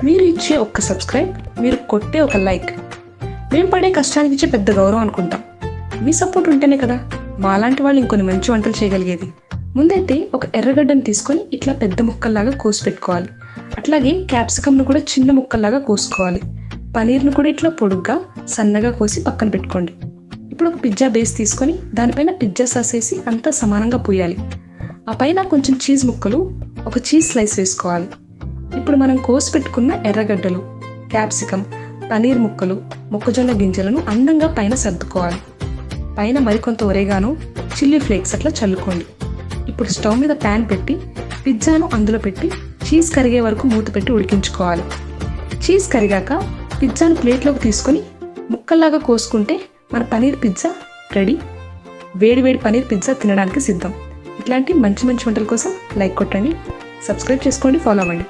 మీరు ఇచ్చే ఒక్క సబ్స్క్రైబ్, మీరు కొట్టే ఒక లైక్, మేము పడే కష్టానికి ఇచ్చే పెద్ద గౌరవం అనుకుంటాం. మీ సపోర్ట్ ఉంటేనే కదా మాలాంటి వాళ్ళు ఇంకొన్ని మంచి వంటలు చేయగలిగేది. ముందైతే ఒక ఎర్రగడ్డను తీసుకొని ఇట్లా పెద్ద ముక్కల్లాగా కోసి పెట్టుకోవాలి. అట్లాగే క్యాప్సికమ్ను కూడా చిన్న ముక్కల్లాగా కోసుకోవాలి. పనీర్ను కూడా ఇట్లా పొడుగ్గా సన్నగా కోసి పక్కన పెట్టుకోండి. ఇప్పుడు ఒక పిజ్జా బేస్ తీసుకొని దానిపైన పిజ్జా సాస్ వేసి అంతా సమానంగా పూయాలి. ఆ పైన కొంచెం చీజ్ ముక్కలు, ఒక చీజ్ స్లైస్ వేసుకోవాలి. ఇప్పుడు మనం కోసి పెట్టుకున్న ఎర్రగడ్డలు, క్యాప్సికమ్, పనీర్ ముక్కలు, మొక్కజొన్న గింజలను అందంగా పైన సర్దుకోవాలి. పైన మరికొంత ఒరేగానో, చిల్లీ ఫ్లేక్స్ అట్లా చల్లుకోండి. ఇప్పుడు స్టవ్ మీద ప్యాన్ పెట్టి పిజ్జాను అందులో పెట్టి చీజ్ కరిగే వరకు మూత పెట్టి ఉడికించుకోవాలి. చీజ్ కరిగాక పిజ్జాను ప్లేట్లోకి తీసుకొని ముక్కల్లాగా కోసుకుంటే మన పనీర్ పిజ్జా రెడీ. వేడి వేడి పనీర్ పిజ్జా తినడానికి సిద్ధం. ఇట్లాంటి మంచి మంచి వంటల కోసం లైక్ కొట్టండి, సబ్స్క్రైబ్ చేసుకోండి, ఫాలో అవ్వండి.